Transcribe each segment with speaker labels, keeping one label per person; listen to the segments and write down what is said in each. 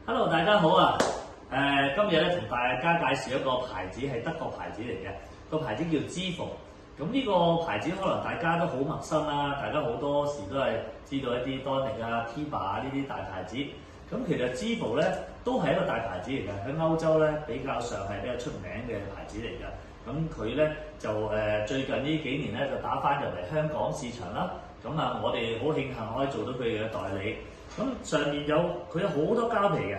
Speaker 1: Hello， 大家好啊！今日咧同大家介紹一個牌子係德國牌子嚟嘅，個牌子叫知服。咁呢個牌子可能大家都好陌生啦，大家好多時都係知道一啲多力啊、Tiba 啊呢啲大牌子。咁其實知服咧都係一個大牌子嚟嘅，喺歐洲咧比較上係比較出名嘅牌子嚟嘅。咁佢咧就最近呢幾年咧就打翻入嚟香港市場啦。咁啊，我哋好慶幸可以做到佢嘅代理。咁上面佢有好多膠皮嘅。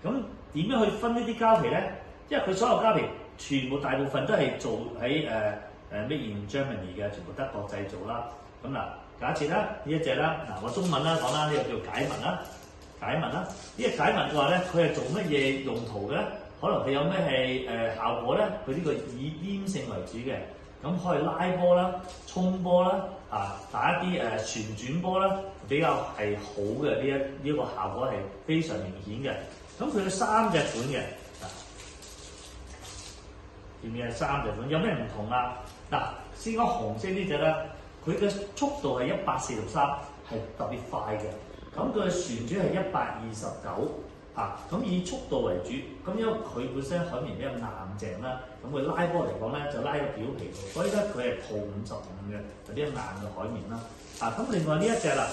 Speaker 1: 咁點樣去分呢啲膠皮咧？因為佢所有膠皮全部大部分都係做喺Made in Germany 嘅，全部德國製造啦。咁嗱，假設啦呢一隻啦，我中文啦講啦，呢個叫解紋啦，解紋啦。呢個解紋嘅話咧，佢係做乜嘢用途嘅咧？可能佢有咩係效果咧？佢呢個以黏性為主嘅，咁可以拉波啦、沖波啦，打一啲旋轉波啦，比較係好嘅呢個效果係非常明顯嘅。咁佢有3隻款嘅，見唔見係3隻款？有咩唔同啊？嗱，先講紅色呢隻咧，佢嘅速度係143，係特別快嘅。咁佢嘅旋轉係129，咁以速度為主。咁因為佢本身海綿比較硬淨啦，咁佢拉波嚟講咧就拉個表皮度，所以咧佢係泡55嘅，有啲硬嘅海綿啦。咁另外呢一隻啦，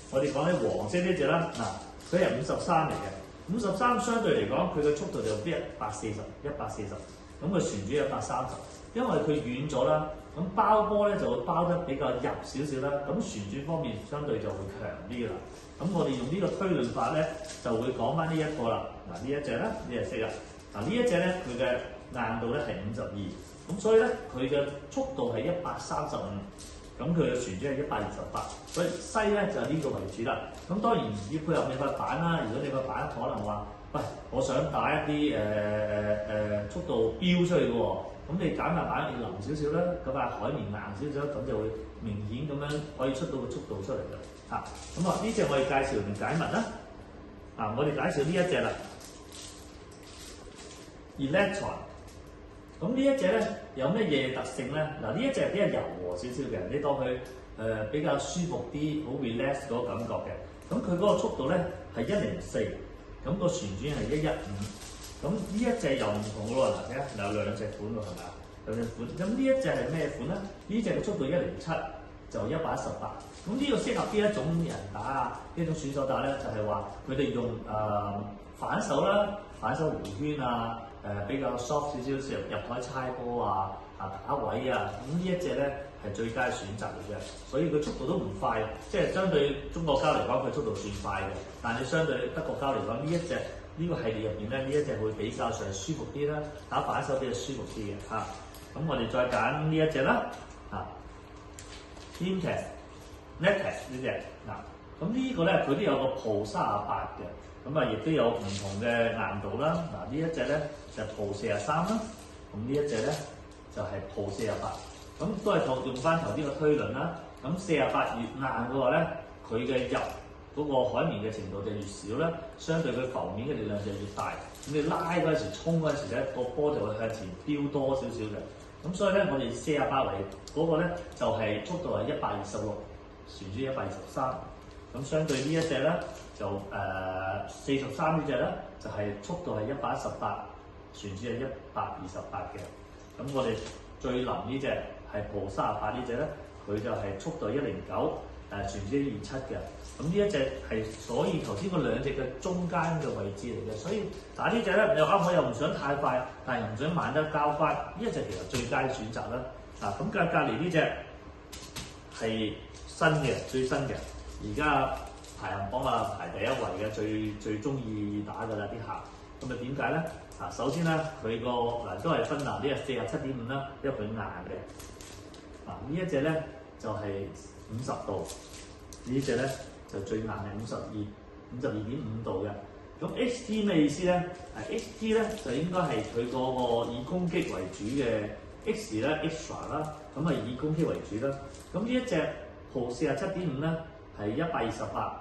Speaker 1: 我哋講起黃色呢隻啦，佢係53嚟嘅。53相對嚟講，佢嘅速度就比140，咁佢旋轉130，因為佢軟咗啦，咁包波咧就會包得比較入少少啦，咁旋轉方面相對就會強啲啦。咁我哋用呢個推論法咧，就會講翻呢一個啦。呢一隻咧，呢隻色啦。呢一隻咧，佢嘅硬度咧係52，咁所以咧佢嘅速度係135。咁佢嘅旋轉係128，所以西咧就係呢個為主啦。咁當然要配合你塊板啦。如果你塊板可能話，喂，我想打一啲速度飆出去嘅喎，咁你揀塊板要腍少少啦，嗰塊海綿硬少少，咁就會明顯咁樣可以出到個速度出嚟嘅。咁呢隻我哋介紹完解紋啦。我哋介紹呢一隻啦 ，Electron。咁呢一隻咧有咩嘢特性咧？呢一隻比較柔和少少嘅，你當佢比較舒服啲，好 relax 嗰個感覺嘅。咁佢嗰個速度咧係104，咁個旋轉係115。咁呢一隻又唔同咯喎，睇下有2隻款喎，係咪啊？2隻款。咁呢一隻係咩款咧？呢隻嘅速度107，就118。咁呢個適合邊一種人打啊？呢種選手打咧，就係話佢哋用反手啦、反手回圈啊。比較 soft 少少，入台猜波打位啊，咁呢一隻咧係最佳選擇嚟嘅，所以佢速度都唔快，即係相對中國膠嚟講，佢速度算快嘅。但係相對德國膠嚟講，呢個系列入邊咧，呢一隻會比較上舒服啲啦，打反手比較舒服啲嘅。咁我哋再揀呢一隻啦，Intex Netex 呢隻咁呢個咧佢都有個PRO 38嘅。咁亦都有唔同嘅硬度啦。呢一隻咧就PRO 43啦，咁呢一隻咧就係PRO 48。咁都係用翻頭呢個推論啦。咁48越硬嘅話咧，佢嘅入嗰個海綿嘅程度就越少啦，相對佢浮面嘅力量就越大。咁你拉嗰陣時、衝嗰陣時咧，個波就會向前飆多少少嘅。咁所以咧，我哋48為嗰個咧就係速度係126，旋轉123。咁相對呢一隻咧就43呢隻咧就係速度係118，旋轉係128嘅。咁我哋最腍呢隻係PRO 38呢隻咧，佢就係速度109，旋轉127嘅。咁呢一隻係所以頭先嗰2隻嘅中間嘅位置嚟嘅，所以打呢隻咧我又唔想太快，但係又唔想慢得交關，呢一隻其實最佳選擇啦。咁隔離呢隻係新嘅，最新嘅。而家排行榜排第1位嘅，最中意打㗎啦啲客。咁點解咧？首先咧佢個都係分呢個47.5啦，因為佢硬嘅。呢一隻咧就係50度，呢隻咧就最硬係52.5度嘅。咁 XT 咩意思咧？XT 咧就應該係佢嗰個以攻擊為主嘅 X 咧 extra 啦，咁以攻擊為主啦。咁呢一隻PRO 47.5咧。係128，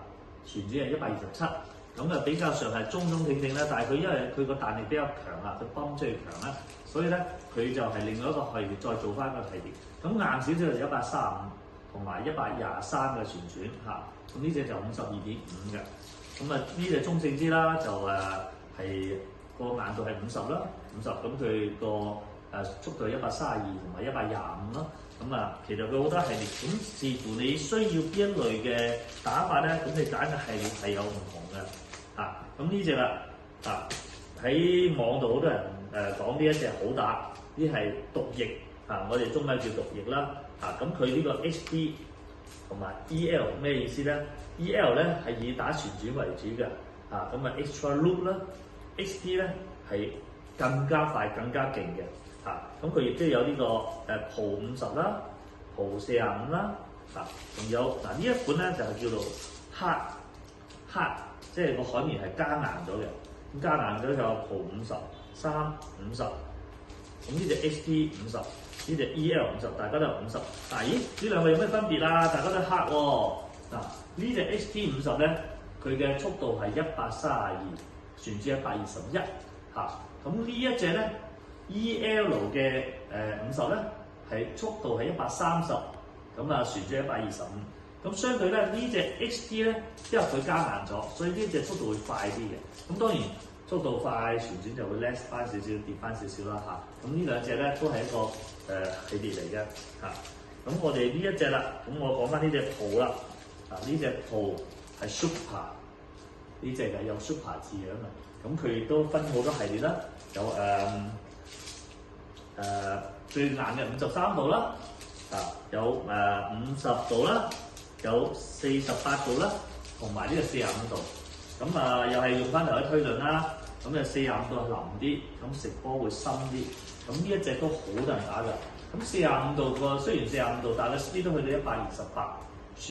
Speaker 1: 旋轉係127，咁比較上係中挺挺啦。但係佢因為佢個彈力比較強啦，佢泵出去強啦，所以咧佢就係另外一個系列再做翻個系列。咁硬少少就135同埋123嘅旋轉咁呢隻就52.5嘅。咁啊呢隻中性啲啦，就係個硬度係50啦，50咁佢個速度係132同埋125啦。咁啊，其實佢好多系列，咁視乎你需要邊一類嘅打法咧，咁你揀嘅系列係有唔同嘅。咁呢隻啦，喺網度好多人講呢一隻好打，呢係毒液我哋中文叫毒液啦。咁佢呢個 XD 同埋 EL 咩意思咧 ？EL 咧係以打旋轉為主嘅，咁extra loop 啦 ，XD 咧係更加快、更加勁嘅。咁佢亦都有呢個蒲50啦、蒲45啦，仲有呢一款咧就係叫做黑，即係個海綿係加硬咗嘅，咁加硬咗就有蒲50、350，咁呢隻 XD 50，呢隻 EL 50，大家都係50，但係咦呢兩個有咩分別啊？大家都黑喎，呢隻 XD 50咧，佢嘅速度係132，旋轉121，咁呢一隻咧。EL 嘅50咧係速度係130，咁旋轉125，咁相對咧呢隻 XD 咧，因為佢加硬咗，所以呢隻速度會快啲嘅。咁當然速度快，旋轉就會 less 翻少少，跌翻少少啦咁呢兩隻咧都係一個系列嚟嘅咁我哋呢一隻啦，咁我講翻呢隻蒲啦。呢隻蒲係 Super， 呢隻係有 Super 字樣嘅。咁佢亦都分好多系列啦，有最硬嘅53度啦，有50度啦，有48度啦，同埋呢個45度。咁又係用翻頭一推論啦。咁就45度係腍啲，咁食波會深啲。咁呢一隻都好多人打㗎。咁45度雖然45度，但係個 speed 都去到128。